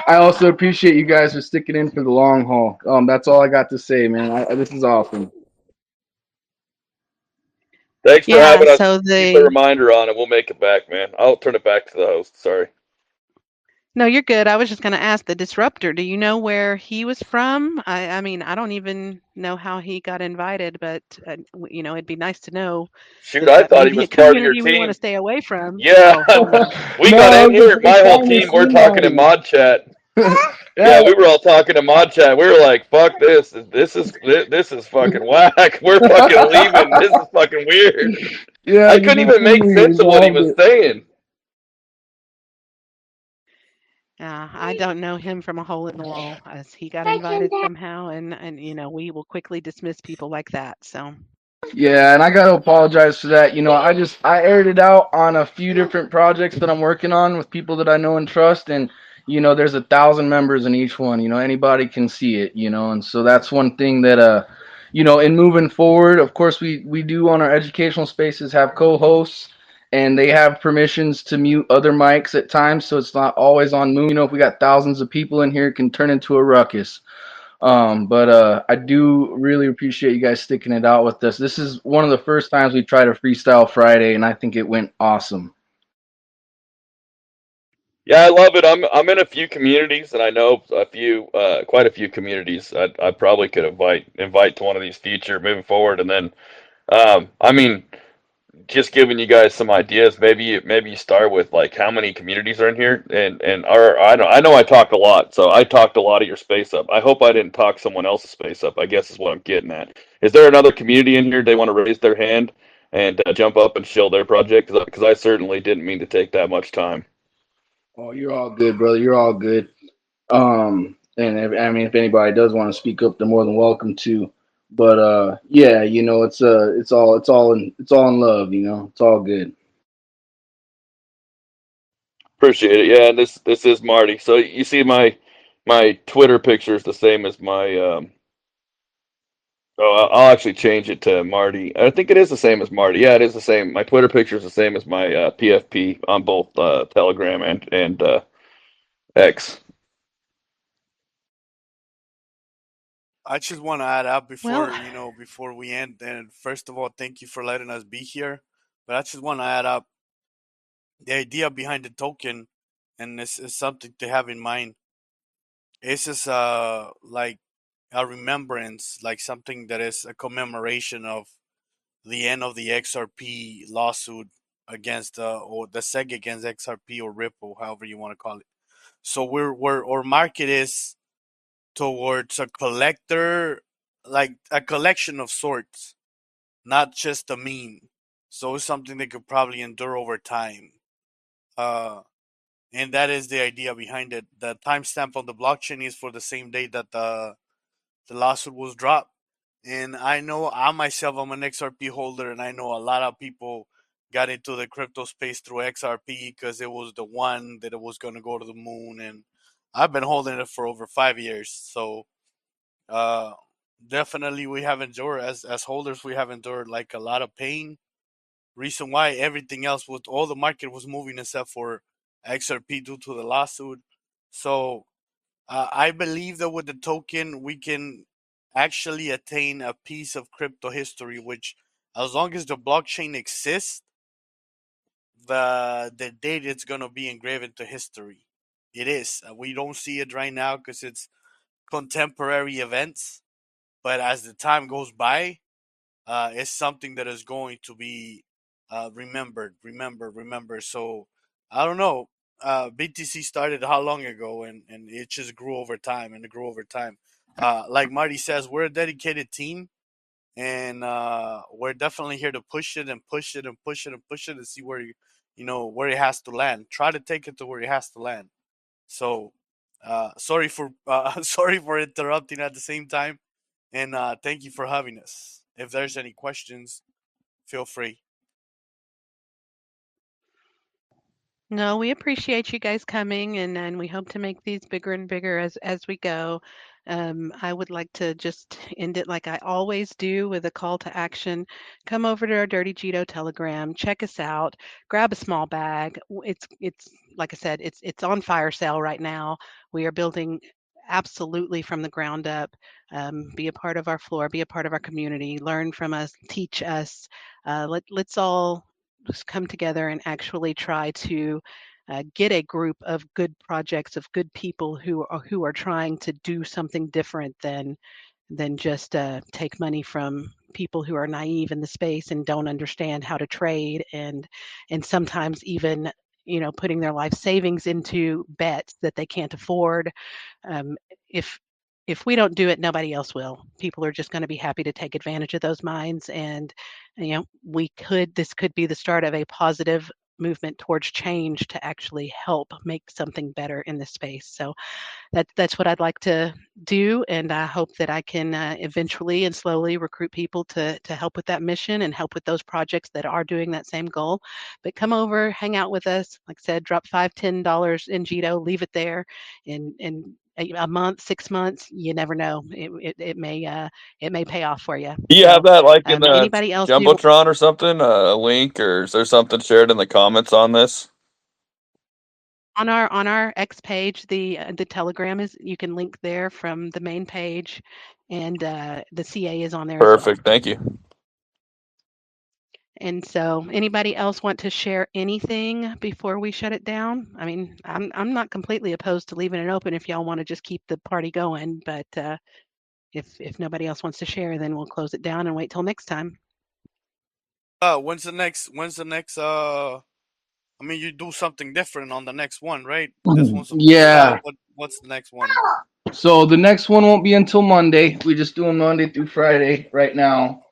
I also appreciate you guys for sticking in for the long haul. That's all I got to say, man. This is awesome. Thanks for Yeah, having us. so Keep a reminder on it. We'll make it back, man. I'll turn it back to the host. Sorry. No, you're good. I was just gonna ask the disruptor, do you know where he was from? I mean, I don't even know how he got invited, but, it'd be nice to know Shoot, if I that may thought he be a was part of your community we wanna team. stay away from. Yeah, Oh, no. we No, got I in was here. just My whole trying to team, we're see talking in him. mod chat. Yeah, Yeah, we were all talking in mod chat. We were like, "Fuck this! This is fucking whack. We're fucking leaving. This is fucking weird." yeah, I you couldn't did even see make me. sense of what he Resolved was it. saying. I don't know him from a hole in the wall, as he got invited somehow, and, we will quickly dismiss people like that, so. Yeah, and I got to apologize for that. I aired it out on a few different projects that I'm working on with people that I know and trust, and there's 1,000 members in each one. Anybody can see it. And so that's one thing that in moving forward, of course, we do on our educational spaces have co-hosts, and they have permissions to mute other mics at times, so it's not always on Moon. If we got thousands of people in here, it can turn into a ruckus. But I do really appreciate you guys sticking it out with us. This is one of the first times we tried a Freestyle Friday, and I think it went awesome. Yeah, I love it. I'm in a few communities, and I know quite a few communities. I probably could invite to one of these future moving forward, and then I mean, just giving you guys some ideas. Maybe you start with like how many communities are in here, and or I know I talk a lot, so I talked a lot of your space up. I hope I didn't talk someone else's space up. I guess is what I'm getting at. Is there another community in here they want to raise their hand and jump up and shill their project? Because I certainly didn't mean to take that much time. Oh, you're all good, brother. You're all good. And if anybody does want to speak up, they're more than welcome to. But yeah, it's all in love. It's all good. Appreciate it. Yeah, and this is Marty. So you see my Twitter picture is the same as my oh, I'll actually change it to Marty. I think it is the same as Marty. Yeah, it is the same. My Twitter picture is the same as my PFP on both Telegram and X. I just want to add up Well, before we end. And first of all, thank you for letting us be here. But I just want to add up the idea behind the token, and this is something to have in mind. This is like a remembrance, like something that is a commemoration of the end of the XRP lawsuit against or the SEG against XRP or Ripple, however you want to call it. So we're our market is towards a collector, like a collection of sorts, not just a meme. So it's something that could probably endure over time. Uh, and that is the idea behind it. The timestamp on the blockchain is for the same day that the lawsuit was dropped. And I know I myself, I'm an XRP holder, and I know a lot of people got into the crypto space through XRP because it was the one that it was going to go to the moon. And I've been holding it for over 5 years. So uh, definitely we have endured, as holders, we have endured like a lot of pain. Reason why everything else was, all the market was moving except for XRP due to the lawsuit. So I believe that with the token, we can actually attain a piece of crypto history, which, as long as the blockchain exists, the date it's gonna be engraved into history. It is. We don't see it right now because it's contemporary events, but as the time goes by, it's something that is going to be remembered. So I don't know. BTC started how long ago, and it just grew over time, and it grew over time. Like Marty says, we're a dedicated team, and we're definitely here to push it and push it and push it and push it and see where it has to land. Try to take it to where it has to land. So sorry for sorry for interrupting at the same time, and thank you for having us. If there's any questions, feel free. no, we appreciate you guys coming, and we hope to make these bigger and bigger as we go. I would like to just end it like I always do with a call to action. Come over to our Dirty Jeeto Telegram, check us out, grab a small bag. It's like I said, it's on fire sale right now. We are building absolutely from the ground up. Be a part of our floor, be a part of our community, learn from us, teach us. Let's all just come together and actually try to get a group of good projects of good people who are trying to do something different than just take money from people who are naive in the space and don't understand how to trade and sometimes even putting their life savings into bets that they can't afford. um, if if we don't do it, nobody else will. People are just going to be happy to take advantage of those minds, and this could be the start of a positive movement towards change to actually help make something better in this space. So that's what I'd like to do, and I hope that I can eventually and slowly recruit people to help with that mission and help with those projects that are doing that same goal. But come over, hang out with us. Like I said, drop $5, $10 in Jito, leave it there, and a month, 6 months, you never know. It may pay off for you. Do you So have that like in the anybody else who Jumbotron or something? A link, or is there something shared in the comments on this? on our X page, the Telegram is, you can link there from the main page, and the CA is on there as well. Perfect. Thank you. And so, anybody else want to share anything before we shut it down? I mean, I'm not completely opposed to leaving it open if y'all want to just keep the party going, but if nobody else wants to share, then we'll close it down and wait till next time. When's the next? I mean, you do something different on the next one, right? This one's supposed to Yeah. start. What's the next one? So the next one won't be until Monday. We just do them Monday through Friday right now.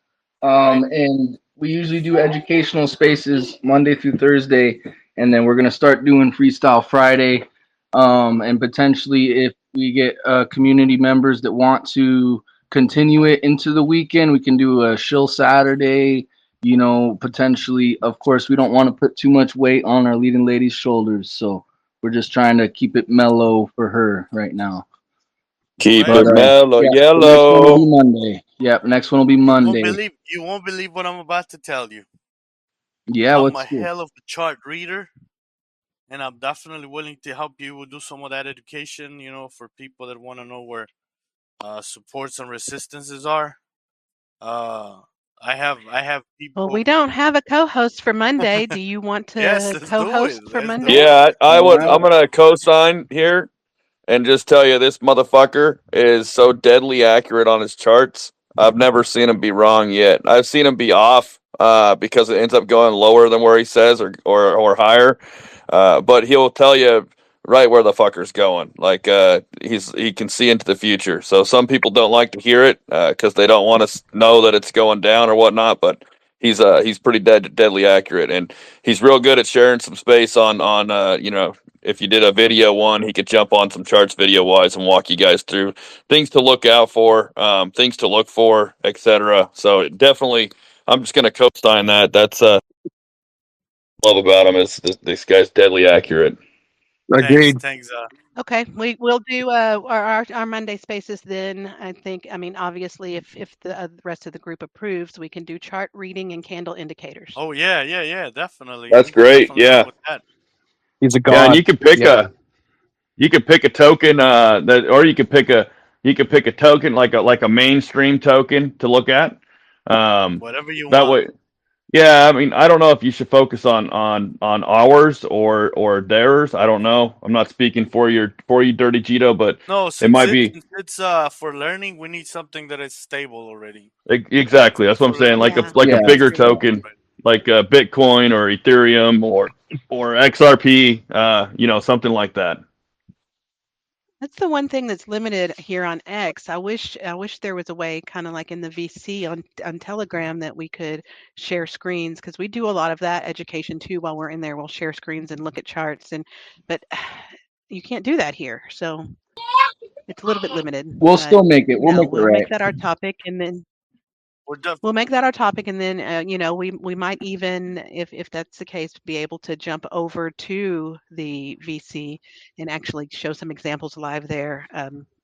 Right. And we usually do educational spaces Monday through Thursday, and then we're gonna start doing Freestyle Friday. And potentially, if we get community members that want to continue it into the weekend, we can do a shill Saturday. Potentially, of course, we don't want to put too much weight on our leading lady's shoulders, so we're just trying to keep it mellow for her right now. Keep Right But it on. mellow yeah, the next one will yellow. be Monday. Yep, next one will be Monday. You won't believe what I'm about to tell you. Yeah, I'm a what's good? hell of a chart reader, and I'm definitely willing to help you do some of that education. For people that want to know where supports and resistances are. Uh, I have Well, people. we don't have a co-host for Monday. Do you want Yes, to let's do it. co-host for Let's do Monday? it. Yeah, I All would. right. I'm gonna co-sign here and just tell you this motherfucker is so deadly accurate on his charts. I've never seen him be wrong yet. I've seen him be off because it ends up going lower than where he says or higher. But he'll tell you right where the fucker's going. Like he can see into the future. So some people don't like to hear it because they don't want to know that it's going down or whatnot. But he's pretty deadly accurate, and he's real good at sharing some space on if you did a video one, he could jump on some charts video wise and walk you guys through things to look out for, things to look for, etc. So definitely, I'm just going to co-sign that. That's love about him is this guy's deadly accurate. Thanks, Agreed. thanks. Okay, we'll do our Monday spaces then. I think. I mean, obviously, if the rest of the group approves, we can do chart reading and candle indicators. Oh yeah, definitely. That's We can great. definitely run Yeah, with that. He's a yeah, and god. Yeah. you could pick a token that, or you could pick a token like a mainstream token to look at. Whatever you That want. way. Yeah, I mean, I don't know if you should focus on ours or theirs. I don't know. I'm not speaking for you, Dirty Jeeto, but No, it might be since it's for learning, we need something that is stable already. exactly. That's Since what I'm we're saying. learning, Yeah. Like a Yeah. bigger stable token, already. like Bitcoin or Ethereum or XRP. Something like that. That's the one thing that's limited here on X. I wish there was a way, kind of like in the VC on Telegram, that we could share screens, because we do a lot of that education too. While we're in there, we'll share screens and look at charts, but you can't do that here, so it's a little bit limited. We'll But still make it. We'll no, make it we'll make right. that our topic, and then We're def- we'll make that our topic, and then we might even, if that's the case, be able to jump over to the VC and actually show some examples live there.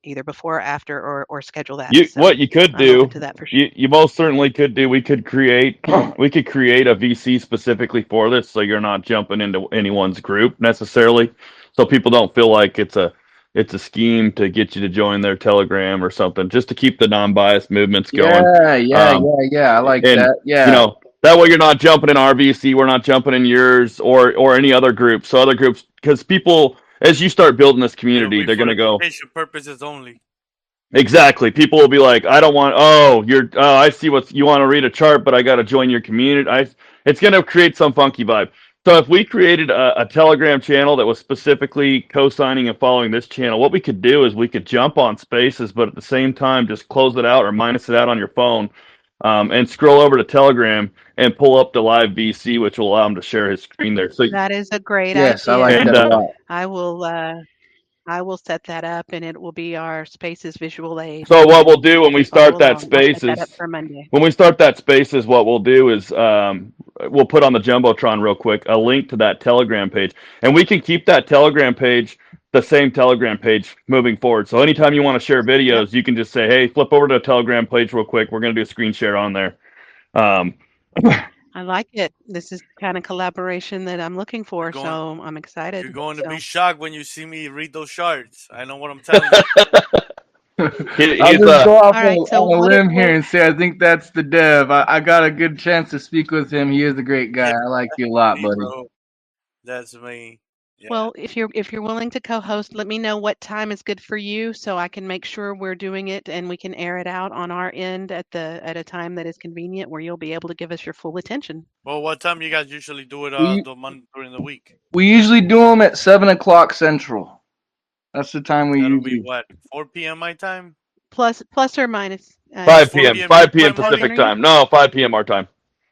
either before or after, or schedule that. What So you could I'm open do, to that for sure. you most certainly could do. We could create we could create a VC specifically for this, so you're not jumping into anyone's group necessarily, so people don't feel like it's a scheme to get you to join their Telegram or something, just to keep the non-biased movements going. Um, I like and that. Yeah. that way you're not jumping in our VC, we're not jumping in yours or any other group. So other groups, because people, as you start building this It'll community, be they're for gonna go. education purposes only. Exactly. People will be like, I don't want, oh, I see what you want to read a chart, but I got to join your community. It's going to create some funky vibe. So if we created a Telegram channel that was specifically co-signing and following this channel, what we could do is we could jump on Spaces, but at the same time, just close it out or minus it out on your phone, and scroll over to Telegram and pull up the live VC, which will allow him to share his screen there. So, That is a great Yes, I idea. like and that a lot. I will set that up, and it will be our Spaces visual aid. so what we'll And do when we can follow start that along. I'll set that up Spaces, for Monday. when we start that Spaces, what we'll do is we'll put on the Jumbotron real quick a link to that Telegram page, and we can keep that Telegram page the same Telegram page moving forward. So anytime you want to share Yep, videos, you can just say, "Hey, flip over to a Telegram page real quick. We're going to do a screen share on there." Um, I like it. This is the kind of collaboration that I'm looking You're for, going so I'm excited. you're going to be So shocked when you see me read those charts. I know what I'm telling you. I'll he's just go off all right. So on a what it limb here will and say I think that's the dev. I got a good chance to speak with him. He is a great guy. Yeah, I like you a lot, me, buddy. bro. That's me. Yeah. well, if you're willing to co-host, let me know what time is good for you so I can make sure we're doing it and we can air it out on our end at a time that is convenient where you'll be able to give us your full attention. Well, what time you guys usually do it We during the week? we usually do them at 7 o'clock Central. That's the time we That'll be usually. what, 4 p.m. my time? Plus or minus. It's 5 4 p.m. p.m. your 5 p.m. time, Eastern, Harley? Pacific are you? time. No, 5 p.m. our time.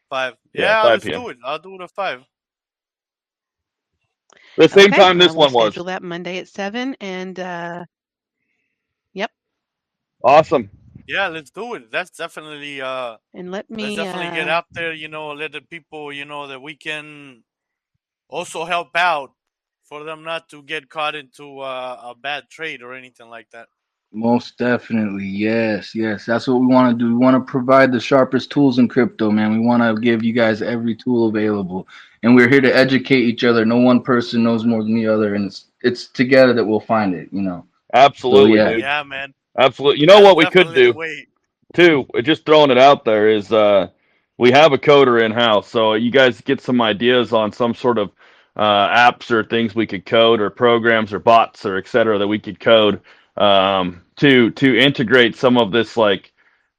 5. Yeah, Yeah, 5 let's p.m. do it. I'll do it at 5. The same Okay, time I this will one was. schedule that Monday at 7 and yep. Awesome. Yeah, let's do it. That's definitely And let let's me definitely get out there, let the people, that we can also help out for them not to get caught into a bad trade or anything like that. Most definitely, yes, yes. That's what we want to do. We want to provide the sharpest tools in crypto, man. We want to give you guys every tool available, and we're here to educate each other. No one person knows more than the other, and it's together that we'll find it. So Absolutely, yeah, dude. Yeah, man. Absolutely. You know That's what we could definitely the do way. too? Just throwing it out there is we have a coder in house, so you guys get some ideas on some sort of apps or things we could code or programs or bots or et cetera that we could code to integrate some of this like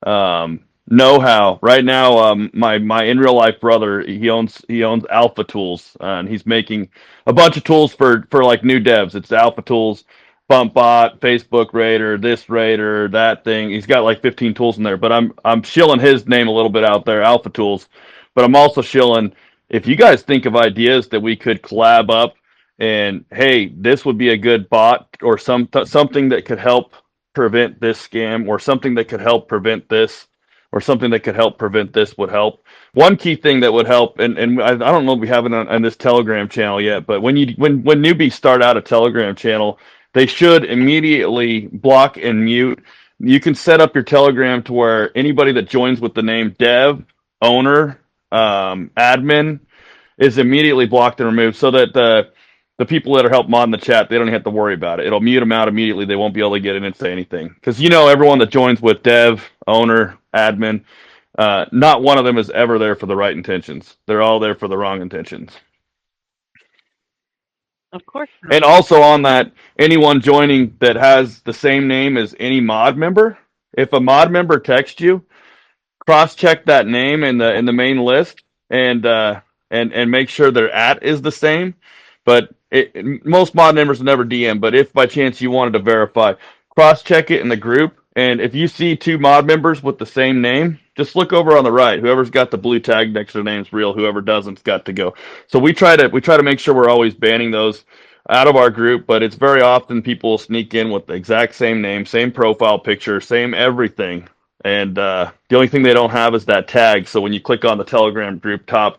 know-how. Right now, my in real life brother he owns Alpha Tools, and he's making a bunch of tools for like new devs. It's Alpha Tools, Bump Bot, Facebook Raider, this Raider, that thing. He's got like 15 tools in there, but I'm shilling his name a little bit out there, Alpha Tools. But I'm also shilling if you guys think of ideas that we could collab up and hey, this would be a good bot or something that could help prevent this scam or something that could help prevent this or something that could help prevent this would help. One key thing that would help, and I don't know if we have it on this Telegram channel yet, but when newbies start out a Telegram channel, they should immediately block and mute. You can set up your Telegram to where anybody that joins with the name dev, owner, admin is immediately blocked and removed, so that the people that are help mod in the chat, they don't have to worry about it. It'll mute them out immediately. They won't be able to get in and say anything because everyone that joins with dev, owner, admin, not one of them is ever there for the right intentions. They're all there for the wrong intentions. Of course And not. also on that, anyone joining that has the same name as any mod member, if a mod member texts you, cross-check that name in the main list and make sure their at is the same. But most mod members never DM. But if by chance you wanted to verify, cross-check it in the group. And if you see two mod members with the same name, just look over on the right. Whoever's got the blue tag next to their name's real. Whoever doesn't's got to go. So we try to make sure we're always banning those out of our group. But it's very often people sneak in with the exact same name, same profile picture, same everything. And the only thing they don't have is that tag. So when you click on the Telegram group top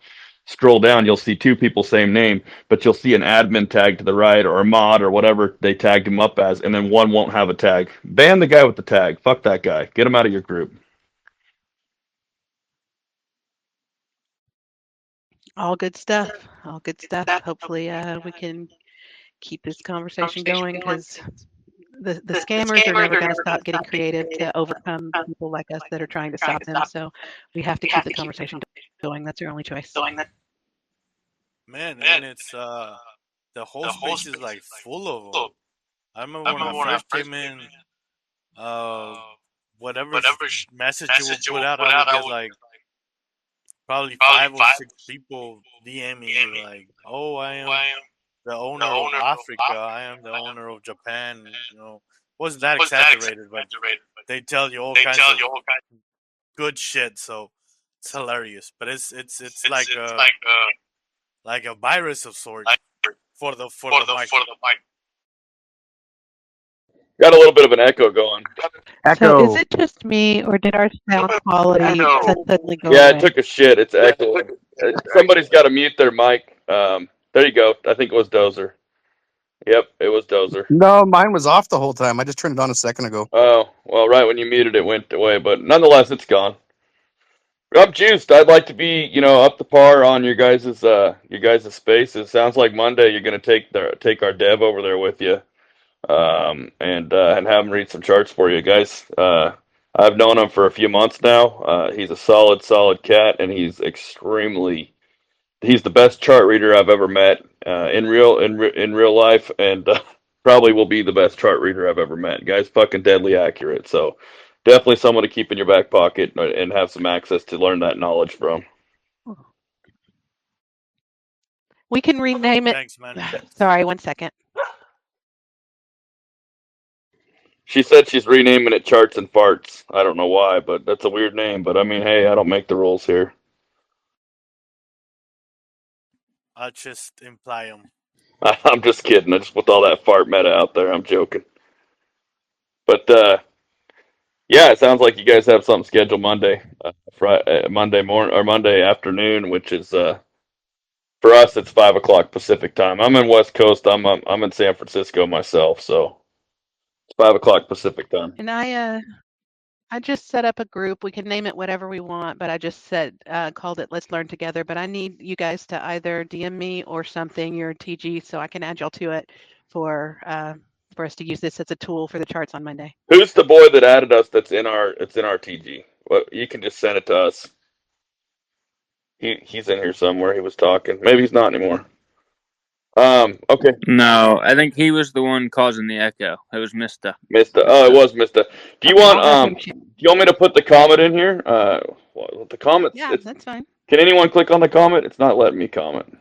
scroll down, you'll see two people, same name, but you'll see an admin tag to the right or a mod or whatever they tagged him up as, and then one won't have a tag. Ban the guy with the tag. Fuck that guy. Get him out of your group. All good stuff. All good stuff. Hopefully, we can keep this conversation going because the scammers are never going to stop getting creative to overcome people like us that are trying to stop them. So we have to keep the conversation going. That's our only choice. Man, and it's the whole space is like full of them. I remember when I first came in, whatever message you would put out, I would get like probably 5 or 6 people DMing me like, "Oh, I am the owner of Africa. I am the owner of Japan." You know, wasn't that exaggerated, but they tell you all kinds of good shit. So it's hilarious, but it's like a virus of sorts for the mic. Got a little bit of an echo going. So is it just me, or did our sound quality suddenly go Yeah, away? it took a shit. It's echoing. Somebody's got to mute their mic. There you go. I think it was Dozer. Yep, it was Dozer. No, mine was off the whole time. I just turned it on a second ago. Oh, well, right when you muted it went away, but nonetheless, it's gone. I'm juiced. I'd like to be, up to par on your guys' space. It sounds like Monday you're going to take our dev over there with you, and have him read some charts for you guys. I've known him for a few months now. He's a solid cat, and he's the best chart reader I've ever met in real life, and probably will be the best chart reader I've ever met. Guy's fucking deadly accurate. So definitely someone to keep in your back pocket and have some access to learn that knowledge from. We can rename it. Thanks, man. Sorry, 1 second. She said she's renaming it Charts and Farts. I don't know why, but that's a weird name. But I mean, hey, I don't make the rules here. I'll just imply them. I'm just kidding. I just with all that fart meta out there, I'm joking. But yeah, it sounds like you guys have something scheduled Monday, Monday morning or Monday afternoon, which is for us it's 5 o'clock Pacific time. I'm in West Coast. I'm in San Francisco myself, so it's 5 o'clock Pacific time. And I just set up a group. We can name it whatever we want, but I just called it Let's Learn Together. But I need you guys to either DM me or something, your TG, so I can add y'all to it for us to use this as a tool for the charts on Monday. Who's the boy that added us? It's in our TG. Well, you can just send it to us. He's in here somewhere. He was talking. Maybe he's not anymore. Okay. No, I think he was the one causing the echo. It was Mista. Oh, it was Mista. Do you want me to put the comment in here? The comments. Yeah, that's fine. Can anyone click on the comment? It's not letting me comment.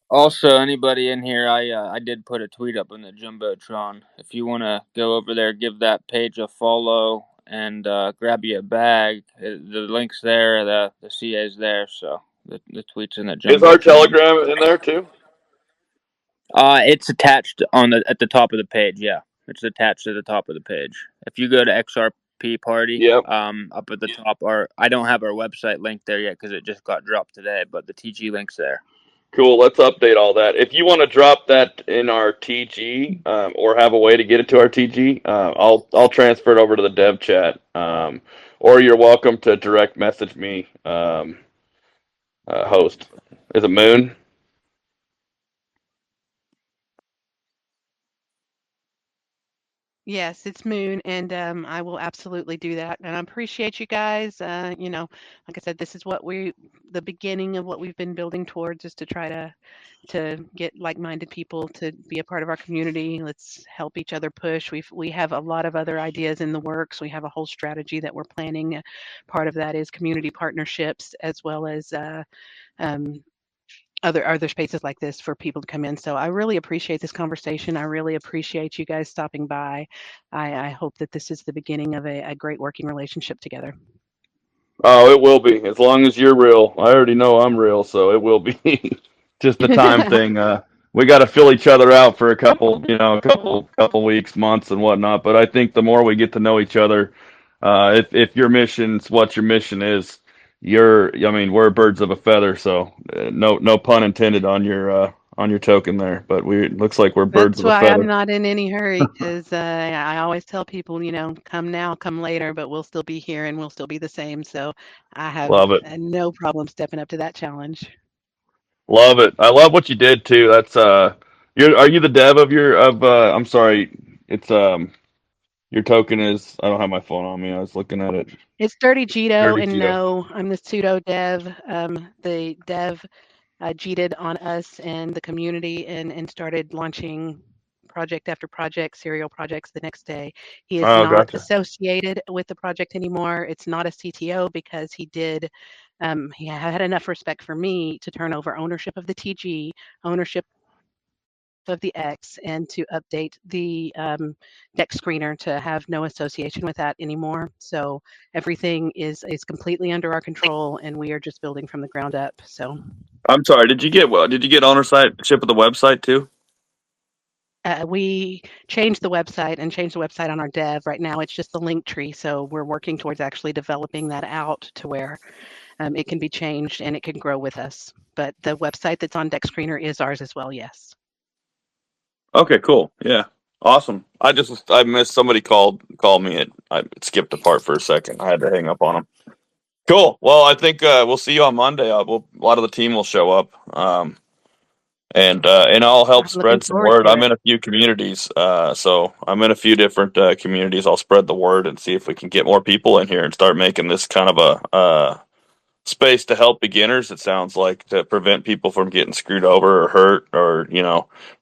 Also, anybody in here, I did put a tweet up in the Jumbotron. If you want to go over there, give that page a follow and grab you a bag. The link's there, the CA's there, so the tweet's in the Jumbotron. Is our Telegram in there too? It's attached at the top of the page. Yeah, it's attached to the top of the page. If you go to XRP Party, yep. Up at the top, I don't have our website link there yet because it just got dropped today, but the TG link's there. Cool. Let's update all that. If you want to drop that in our TG, or have a way to get it to our TG, I'll transfer it over to the dev chat. Or you're welcome to direct message me. Host, is it Moon? Yes, it's Moon, and I will absolutely do that. And I appreciate you guys. Like I said, this is the beginning of what we've been building towards, is to try to get like-minded people to be a part of our community. Let's help each other push. We have a lot of other ideas in the works. We have a whole strategy that we're planning. Part of that is community partnerships, as well as other spaces like this for people to come in. So I really appreciate this conversation. I really appreciate you guys stopping by. I hope that this is the beginning of a great working relationship together. Oh, it will be, as long as you're real. I already know I'm real, so it will be. Just a time thing. We got to fill each other out for a couple weeks, months, and whatnot. But I think the more we get to know each other, if your mission's what your mission is, we're birds of a feather, so no pun intended on your token there, but looks like we're birds That's of a why I'm feather. not in any hurry because I always tell people, come now, come later, but we'll still be here and we'll still be the same. So I have Love it. no problem stepping up to that challenge. Love it. I love what you did too. That's are you the dev of I'm sorry, it's your token is, I don't have my phone on me. I was looking at it. It's Dirty Jeeto, Dirty and Jeeto. no, I'm the pseudo dev. The dev cheated on us and the community and started launching project after project, serial projects the next day. He is Oh, not gotcha. associated with the project anymore. It's not a CTO because he had enough respect for me to turn over ownership of the TG, ownership of the X, and to update the deck screener to have no association with that anymore. So everything is completely under our control, and we are just building from the ground up. So I'm sorry. Did you get ownership of the website too? we changed the website and changed the website on our dev. Right now, it's just the link tree. So we're working towards actually developing that out to where it can be changed and it can grow with us. But the website that's on Deck Screener is ours as well. Yes. Okay, cool. Yeah. Awesome. I missed somebody called me. I skipped the part for a second. I had to hang up on them. Cool. Well, I think we'll see you on Monday. A lot of the team will show up. And I'll help I'm looking spread some forward word. to I'm it. in a few communities, so I'm in a few different communities. I'll spread the word and see if we can get more people in here and start making this kind of a space to help beginners. It sounds like, to prevent people from getting screwed over or hurt or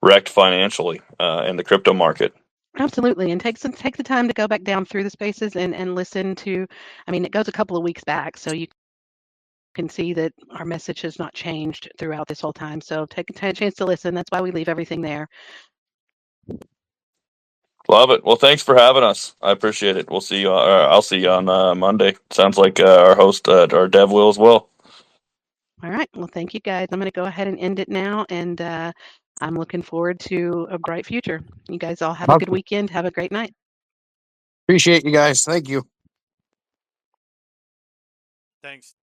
wrecked financially in the crypto market. Absolutely, and take the time to go back down through the spaces and listen to. I mean, it goes a couple of weeks back, so you can see that our message has not changed throughout this whole time. So take a chance to listen. That's why we leave everything there. Love it. Well, thanks for having us. I appreciate it. We'll see you. I'll see you on Monday. Sounds like our host, our dev, will as well. All right. Well, thank you guys. I'm going to go ahead and end it now, and I'm looking forward to a bright future. You guys all have a good Awesome. weekend. Have a great night. Appreciate you guys. Thank you. Thanks.